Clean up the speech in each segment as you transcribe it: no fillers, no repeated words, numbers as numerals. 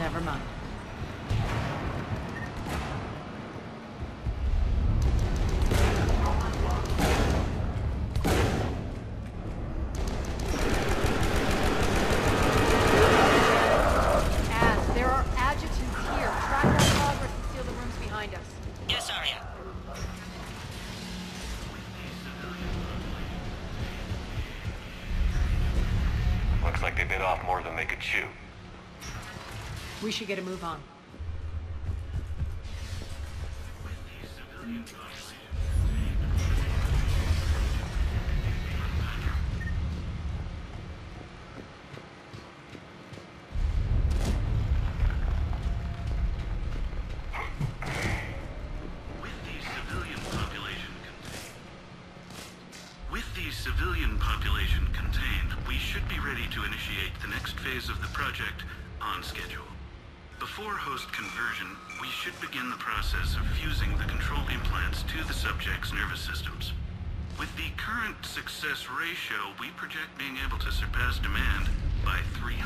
Never mind. There are adjutants here. Track our progress and seal the rooms behind us. Yes, Arya. Looks like they bit off more than they could chew. We should get a move on. Civilian population contained, we should be ready to initiate the next phase of the project on schedule. Before host conversion, we should begin the process of fusing the control implants to the subject's nervous systems. With the current success ratio, we project being able to surpass demand by 300%.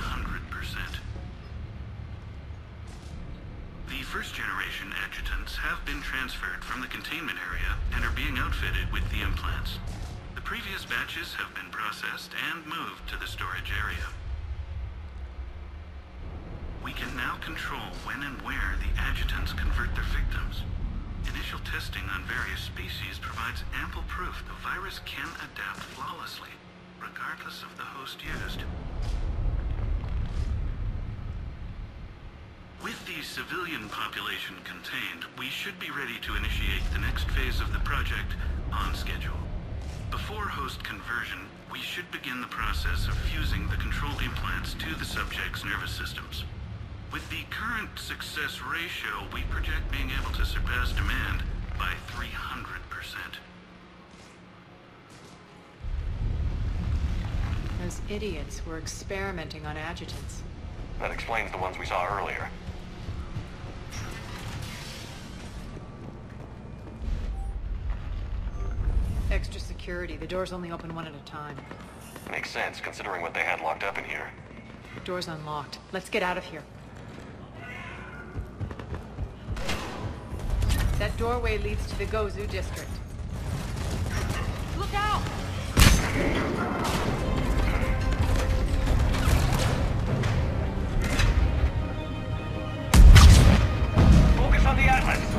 The first generation adjutants have been transferred from the containment area and are being outfitted with the implants. The previous batches have been processed and moved to the storage area. We can now control when and where the adjutants convert their victims. Initial testing on various species provides ample proof the virus can adapt flawlessly, regardless of the host used. With the civilian population contained, we should be ready to initiate the next phase of the project on schedule. Before host conversion, we should begin the process of fusing the control implants to the subject's nervous systems. With the current success ratio, we project being able to surpass demand by 300%. Those idiots were experimenting on adjutants. That explains the ones we saw earlier. Extra security. The doors only open one at a time. Makes sense, considering what they had locked up in here. The door's unlocked. Let's get out of here. That doorway leads to the Gozu district. Look out! Focus on the Atlas!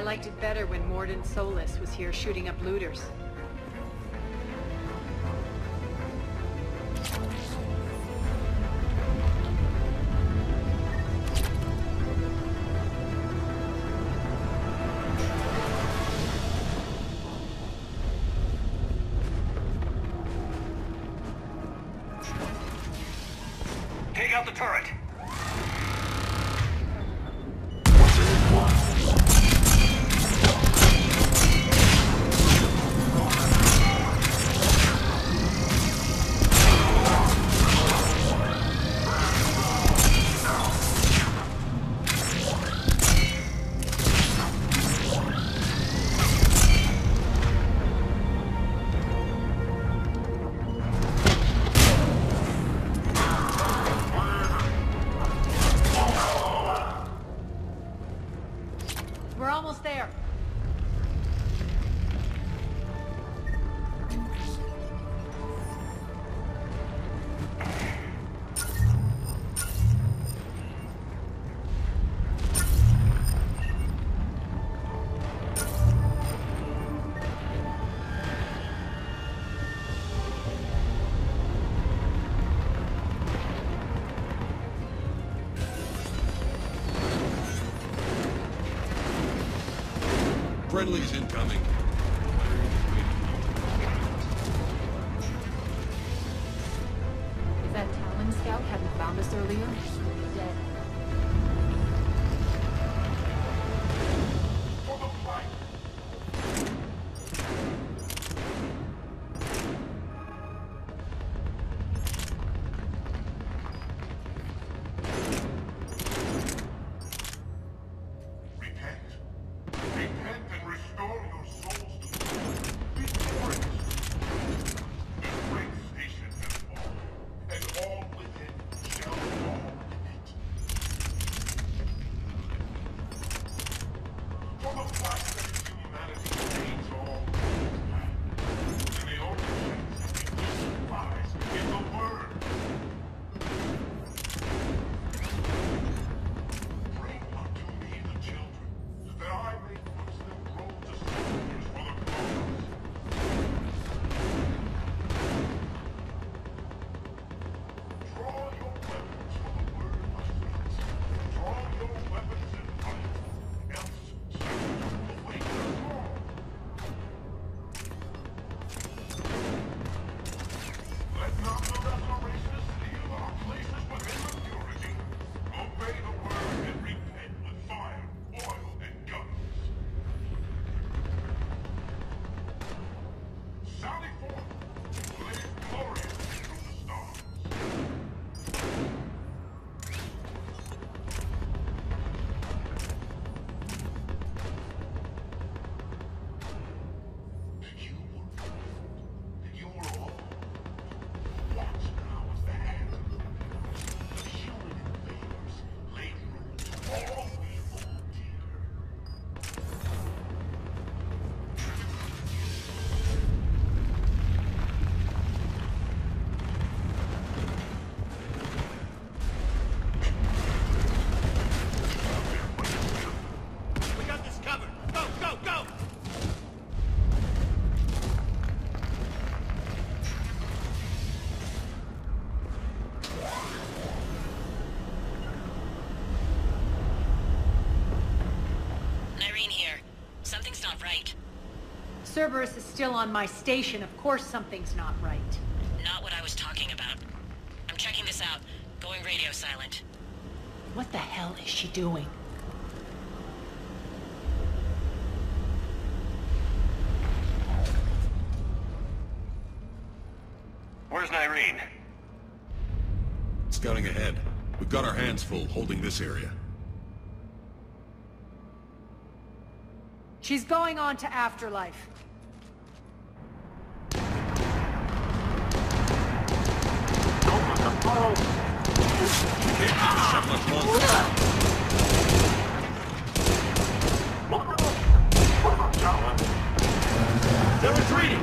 liked it better when Mordin Solus was here shooting up looters. Take out the turret! We're almost there. Friendlies incoming. If that Talon scout hadn't found us earlier, she'd be dead. For the flight. Repent and restore your souls to God. Be glorious. This great station has fallen, and all within shall fall in it. For the fact that humanity needs all, and the only chance that we lies in the Word. Bring unto me the children, that I may put them grow to soldiers for the cause. Draw your weapons, for the word must fight. Draw your weapons and fight, else Zeus will wake us all. Let not the restoration steal our places within the purity. Obey the word and repent with fire, oil, and guns. Sally forth, blaze glorious through the stars. You were all. Watch now as the hand of the human invaders laid ruin to all we hold dear. We got this covered. Go, go, go! Irene here. Something's not right. Cerberus is still on my station. Of course something's not right. Not what I was talking about. I'm checking this out. Going radio silent. What the hell is she doing? Where's Irene? Scouting ahead. We've got our hands full holding this area. She's going on to Afterlife. They're retreating!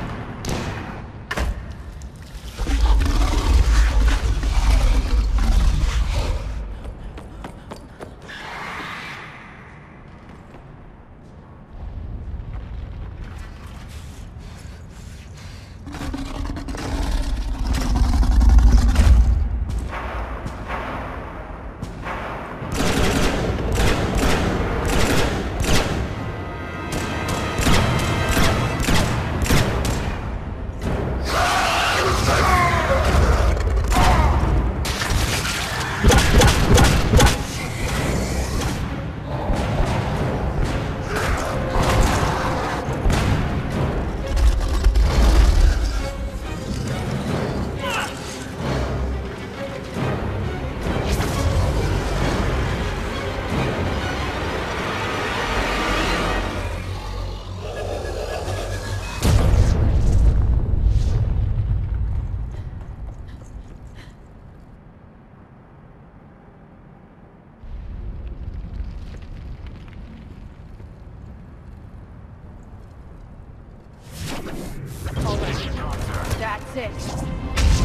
That's it.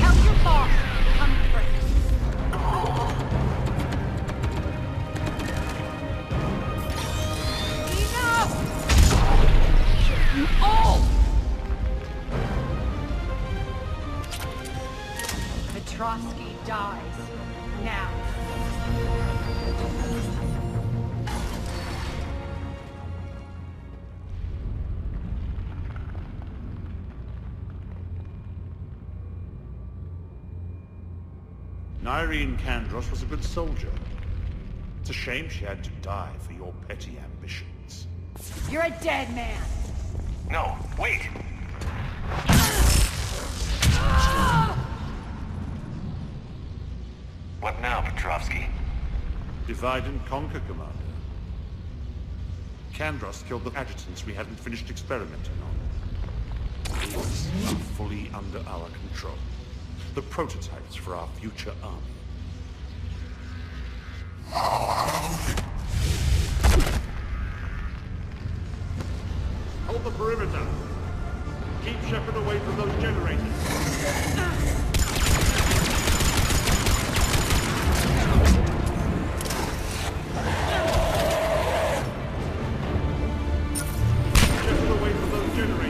Tell your boss come first. Enough! You all! Petrovsky dies. Now. Irene Kandros was a good soldier. It's a shame she had to die for your petty ambitions. You're a dead man. No, wait! What now, Petrovsky? Divide and conquer, Commander. Kandros killed the adjutants we hadn't finished experimenting on. These are fully under our control. The prototypes for our future army. Hold the perimeter. Keep Shepard away from those generators. Shepard away from those generators.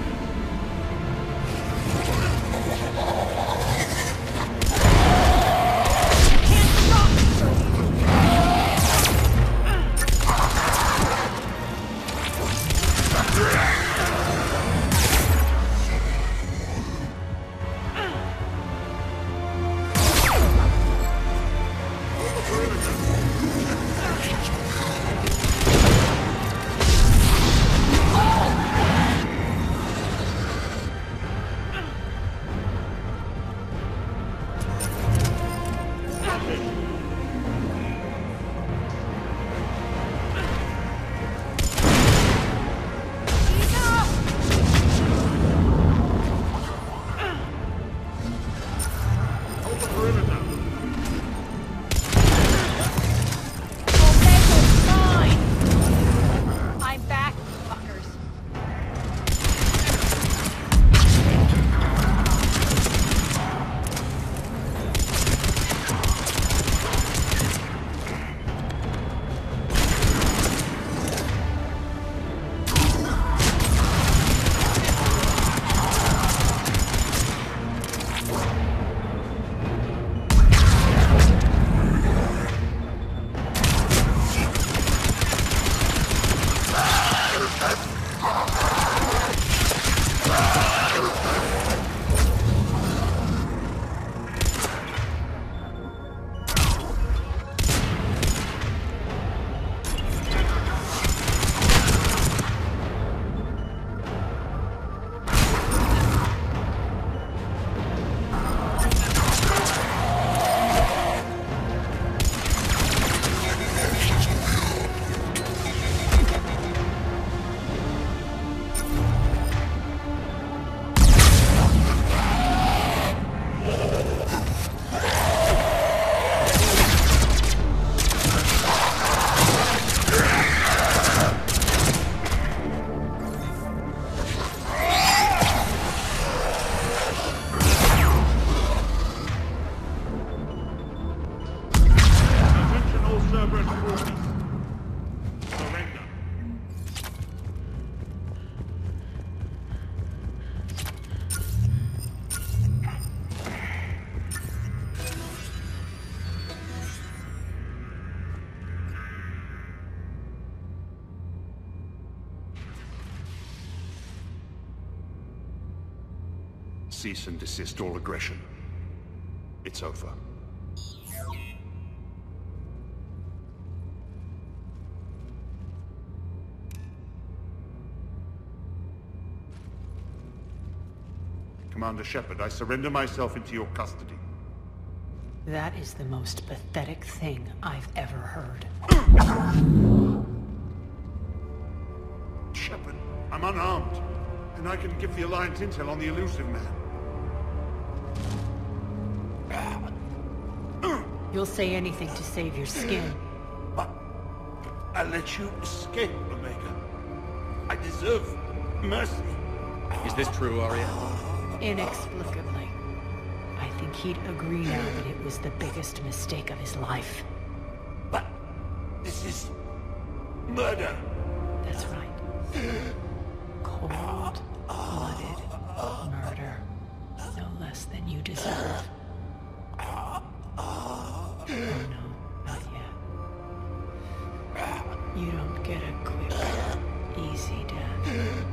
Cease and desist all aggression. It's over. Commander Shepard, I surrender myself into your custody. That is the most pathetic thing I've ever heard. Shepard, I'm unarmed, and I can give the Alliance intel on the elusive man. You'll say anything to save your skin. But I let you escape, Omega. I deserve mercy. Is this true, Arya? Inexplicably. I think he'd agree now that it was the biggest mistake of his life. But this is murder. That's right. Cold-blooded murder. No less than you deserve. Oh no, not yet. You don't get a quick, easy death.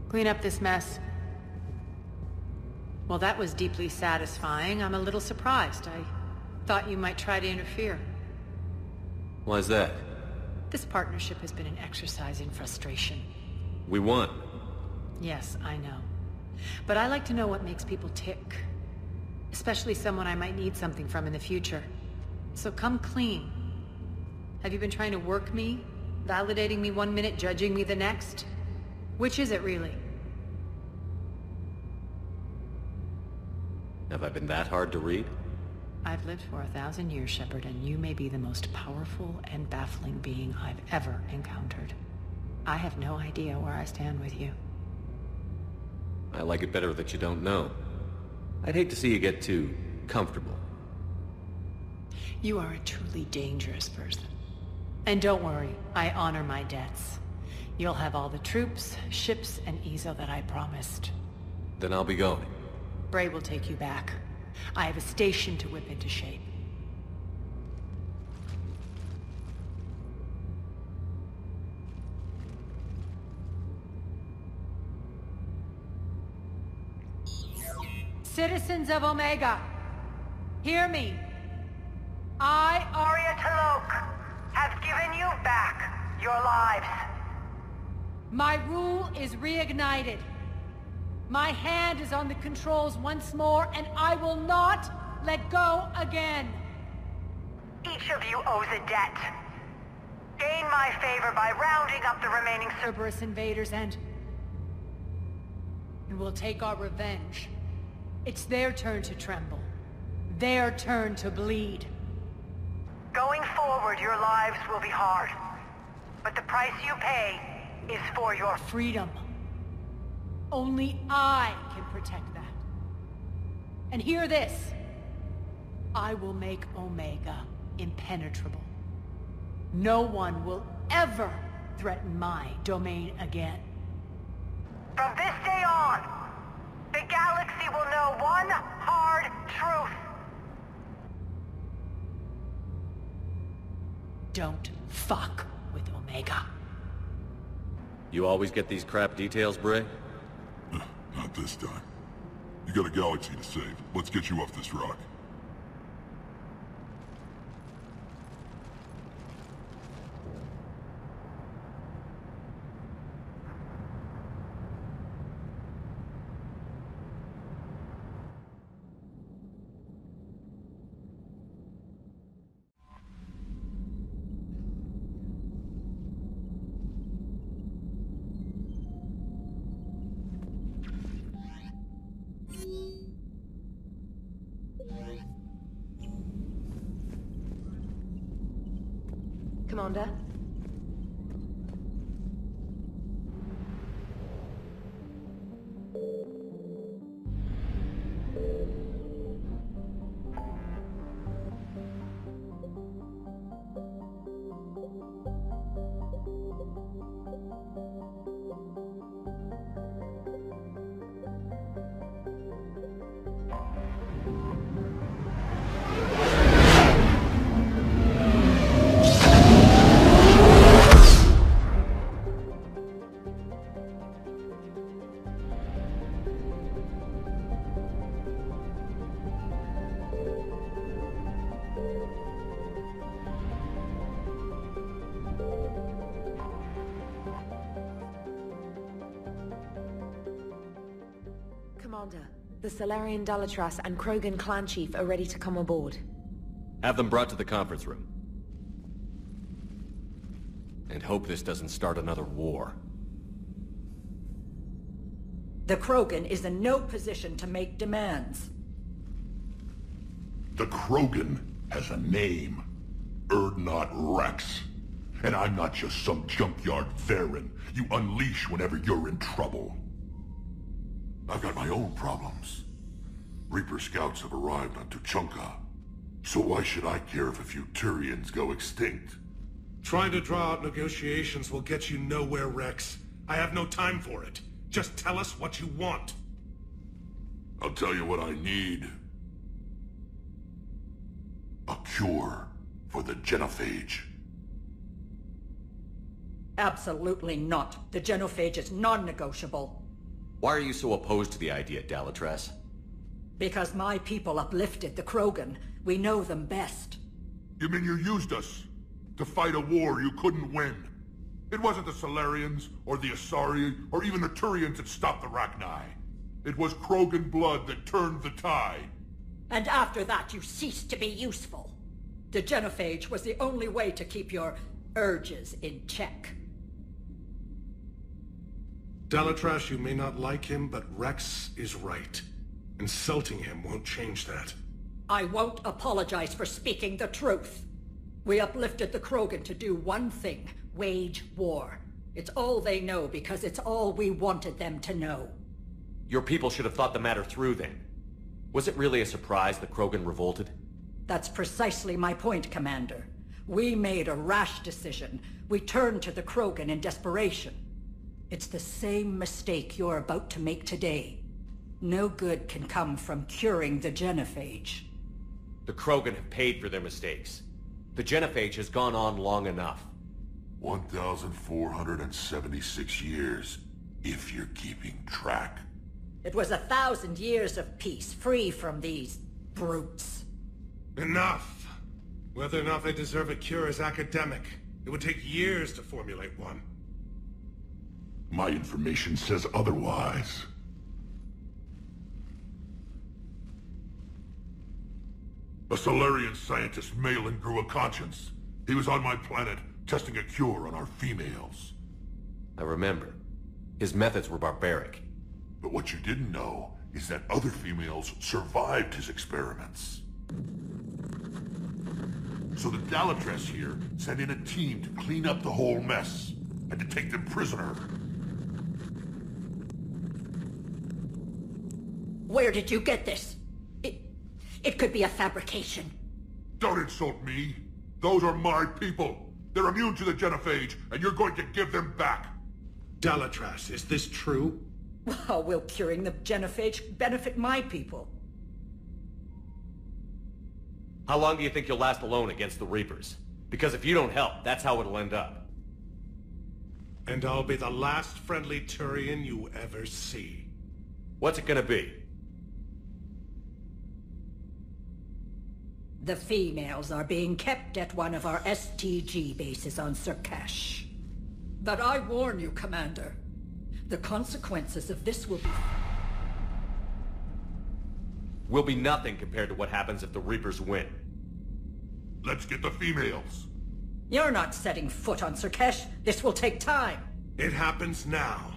Clean up this mess. Well, that was deeply satisfying. I'm a little surprised. I thought you might try to interfere. Why's that? This partnership has been an exercise in frustration. We won. Yes, I know. But I like to know what makes people tick. Especially someone I might need something from in the future. So come clean. Have you been trying to work me? Validating me 1 minute, judging me the next? Which is it, really? Have I been that hard to read? I've lived for 1,000 years, Shepard, and you may be the most powerful and baffling being I've ever encountered. I have no idea where I stand with you. I like it better that you don't know. I'd hate to see you get too comfortable. You are a truly dangerous person. And don't worry, I honor my debts. You'll have all the troops, ships, and Ezo that I promised. Then I'll be going. Bray will take you back. I have a station to whip into shape. Citizens of Omega, hear me. I, Arya Talok, have given you back your lives. My rule is reignited. My hand is on the controls once more, and I will not let go again. Each of you owes a debt. Gain my favor by rounding up the remaining Cerberus invaders and we'll take our revenge. It's their turn to tremble. Their turn to bleed. Going forward, your lives will be hard. But the price you pay is for your freedom. Only I can protect that. And hear this. I will make Omega impenetrable. No one will ever threaten my domain again. From this day on, the galaxy will know one hard truth. Don't fuck with Omega. You always get these crap details, Bray? Not this time. You got a galaxy to save. Let's get you off this rock. Commander? Commander, the Salarian Dalatras and Krogan clan chief are ready to come aboard. Have them brought to the conference room. And hope this doesn't start another war. The Krogan is in no position to make demands. The Krogan has a name. Urdnot Rex. And I'm not just some junkyard Varen you unleash whenever you're in trouble. I've got my own problems. Reaper scouts have arrived on Tuchanka. So why should I care if a few Turians go extinct? Trying to draw out negotiations will get you nowhere, Rex. I have no time for it. Just tell us what you want. I'll tell you what I need. A cure for the genophage. Absolutely not. The genophage is non-negotiable. Why are you so opposed to the idea, Dalatrass? Because my people uplifted the Krogan. We know them best. You mean you used us to fight a war you couldn't win? It wasn't the Solarians, or the Asari, or even the Turians that stopped the Rachni. It was Krogan blood that turned the tide. And after that, you ceased to be useful. The genophage was the only way to keep your urges in check. Dalatrass, you may not like him, but Rex is right. Insulting him won't change that. I won't apologize for speaking the truth. We uplifted the Krogan to do one thing, wage war. It's all they know because it's all we wanted them to know. Your people should have thought the matter through then. Was it really a surprise the Krogan revolted? That's precisely my point, Commander. We made a rash decision. We turned to the Krogan in desperation. It's the same mistake you're about to make today. No good can come from curing the genophage. The Krogan have paid for their mistakes. The genophage has gone on long enough. 1,476 years, if you're keeping track. It was 1,000 years of peace, free from these brutes. Enough! Whether or not they deserve a cure is academic. It would take years to formulate one. My information says otherwise. A Solarian scientist, Malin, grew a conscience. He was on my planet, testing a cure on our females. I remember. His methods were barbaric. But what you didn't know is that other females survived his experiments. So the Dalatrass here sent in a team to clean up the whole mess, and to take them prisoner. Where did you get this? It could be a fabrication. Don't insult me. Those are my people. They're immune to the genophage, and you're going to give them back. Dalatrass, is this true? How will curing the genophage benefit my people? How long do you think you'll last alone against the Reapers? Because if you don't help, that's how it'll end up. And I'll be the last friendly Turian you ever see. What's it gonna be? The females are being kept at one of our STG bases on Surkash. But I warn you, Commander, the consequences of this will be nothing compared to what happens if the Reapers win. Let's get the females. You're not setting foot on Surkash. This will take time. It happens now.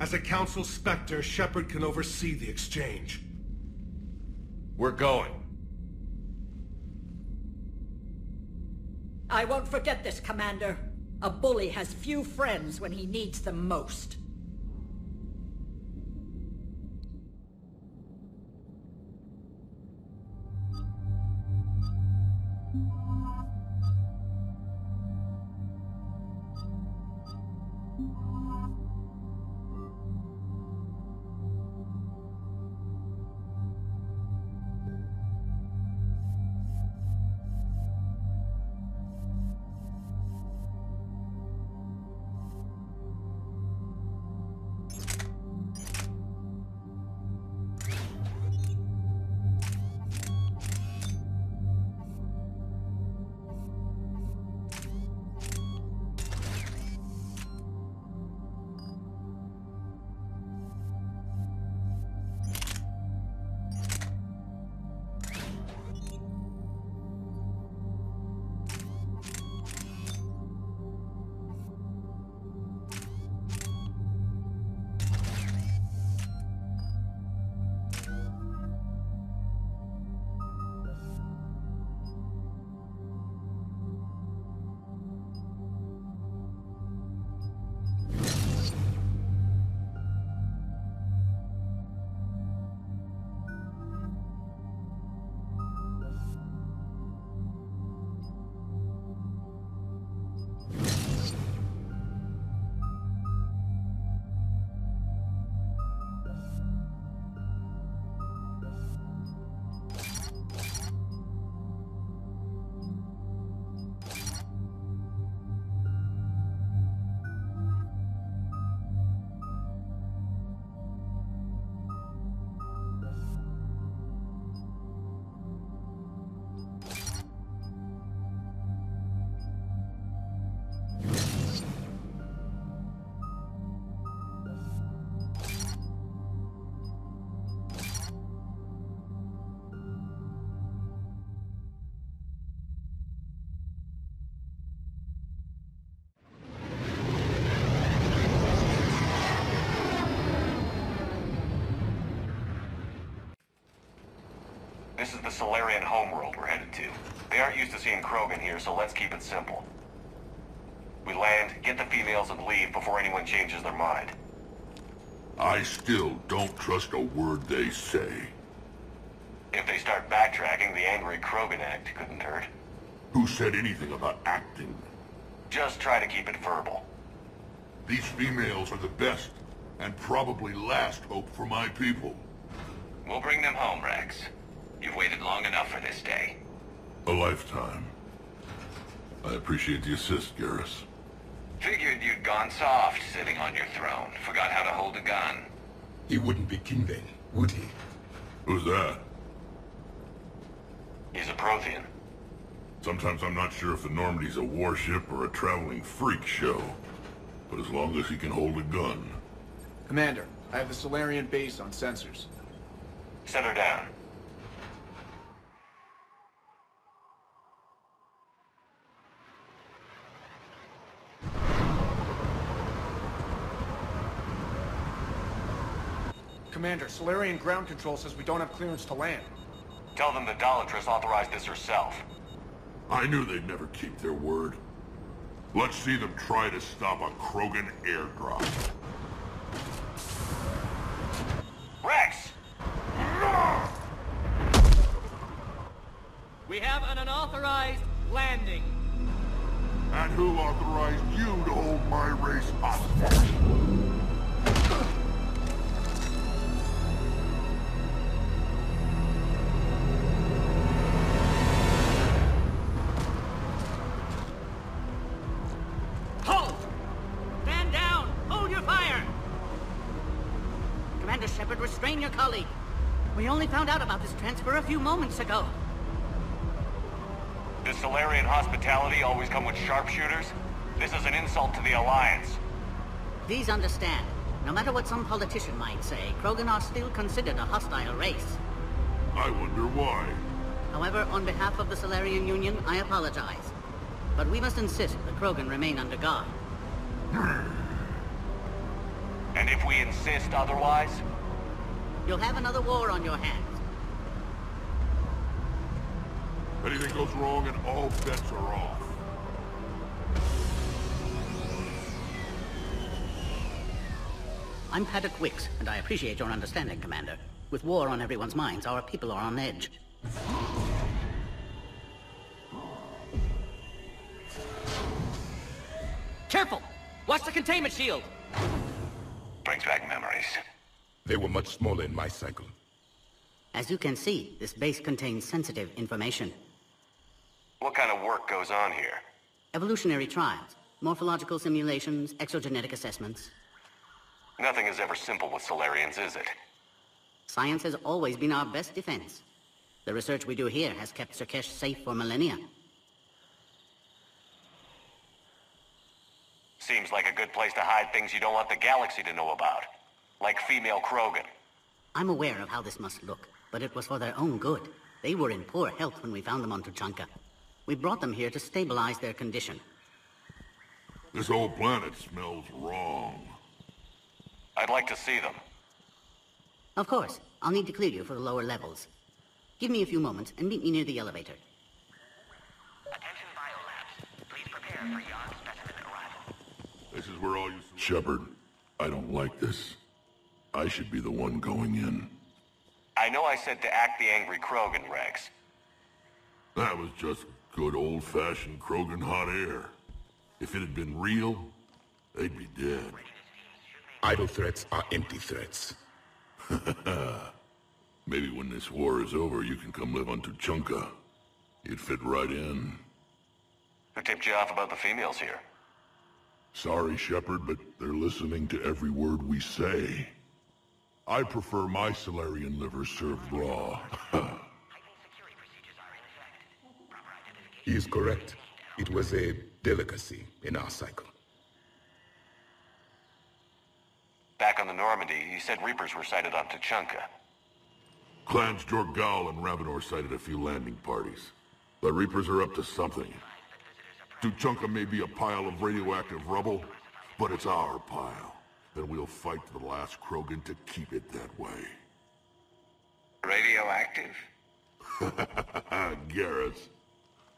As a Council Spectre, Shepard can oversee the exchange. We're going. I won't forget this, Commander. A bully has few friends when he needs them most. This is the Solarian homeworld we're headed to. They aren't used to seeing Krogan here, so let's keep it simple. We land, get the females, and leave before anyone changes their mind. I still don't trust a word they say. If they start backtracking, the angry Krogan act couldn't hurt. Who said anything about acting? Just try to keep it verbal. These females are the best, and probably last hope for my people. We'll bring them home, Rex. You've waited long enough for this day. A lifetime. I appreciate the assist, Garrus. Figured you'd gone soft sitting on your throne. Forgot how to hold a gun. He wouldn't be king then, would he? Who's that? He's a Prothean. Sometimes I'm not sure if the Normandy's a warship or a traveling freak show. But as long as he can hold a gun. Commander, I have the Solarian base on sensors. Set her down. Commander, Solarian ground control says we don't have clearance to land. Tell them the Dolatress authorized this herself. I knew they'd never keep their word. Let's see them try to stop a Krogan airdrop. Rex! We have an unauthorized landing. And who authorized you to hold my race hostage? Shepard, restrain your colleague. We only found out about this transfer a few moments ago. Does Solarian hospitality always come with sharpshooters? This is an insult to the Alliance. Please understand, no matter what some politician might say, Krogan are still considered a hostile race. I wonder why. However, on behalf of the Solarian Union, I apologize. But we must insist the Krogan remain under guard. And if we insist otherwise? You'll have another war on your hands. Anything goes wrong and all bets are off. I'm Paddock Wicks, and I appreciate your understanding, Commander. With war on everyone's minds, our people are on edge. Careful! Watch the containment shield! Brings back memories. They were much smaller in my cycle. As you can see, this base contains sensitive information. What kind of work goes on here? Evolutionary trials, morphological simulations, exogenetic assessments. Nothing is ever simple with Solarians, is it? Science has always been our best defense. The research we do here has kept Surkesh safe for millennia. Seems like a good place to hide things you don't want the galaxy to know about. Like female Krogan. I'm aware of how this must look, but it was for their own good. They were in poor health when we found them on Tuchanka. We brought them here to stabilize their condition. This whole planet smells wrong. I'd like to see them. Of course. I'll need to clear you for the lower levels. Give me a few moments and meet me near the elevator. Attention biolabs. Please prepare for yon specimen arrival. This is where all you... Shepard, I don't like this. I should be the one going in. I know I said to act the angry Krogan, Rex. That was just good old-fashioned Krogan hot air. If it had been real, they'd be dead. Idle threats are empty threats. Maybe when this war is over, you can come live on Tuchanka. You'd fit right in. Who tipped you off about the females here? Sorry, Shepard, but they're listening to every word we say. I prefer my Solarian liver served raw. He is correct. It was a delicacy in our cycle. Back on the Normandy, you said Reapers were sighted on Tuchanka. Clans Jorgal and Ravenor sighted a few landing parties. The Reapers are up to something. Tuchanka may be a pile of radioactive rubble, but it's our pile. And we'll fight to the last Krogan to keep it that way. Radioactive? Garrus.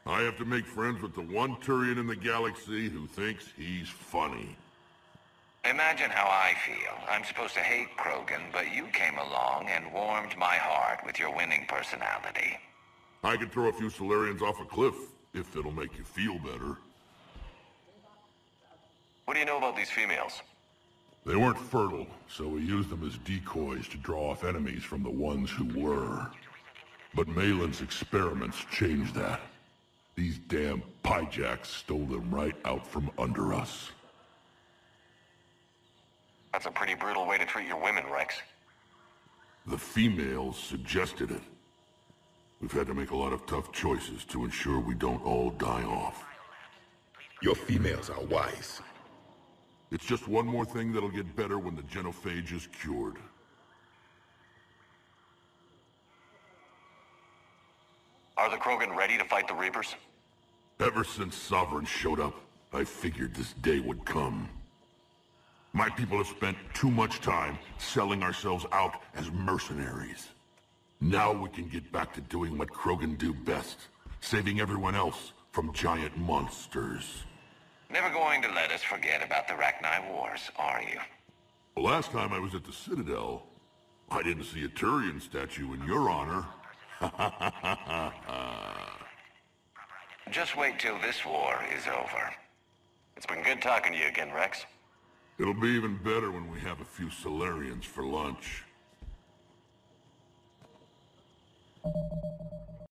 I have to make friends with the one Turian in the galaxy who thinks he's funny. Imagine how I feel. I'm supposed to hate Krogan, but you came along and warmed my heart with your winning personality. I could throw a few Solarians off a cliff, if it'll make you feel better. What do you know about these females? They weren't fertile, so we used them as decoys to draw off enemies from the ones who were. But Malin's experiments changed that. These damn pyjacks stole them right out from under us. That's a pretty brutal way to treat your women, Rex. The females suggested it. We've had to make a lot of tough choices to ensure we don't all die off. Your females are wise. It's just one more thing that'll get better when the genophage is cured. Are the Krogan ready to fight the Reapers? Ever since Sovereign showed up, I figured this day would come. My people have spent too much time selling ourselves out as mercenaries. Now we can get back to doing what Krogan do best, saving everyone else from giant monsters. Never going to let us forget about the Rachni Wars, are you? The last time I was at the Citadel, I didn't see a Turian statue in your honor. Just wait till this war is over. It's been good talking to you again, Rex. It'll be even better when we have a few Solarians for lunch.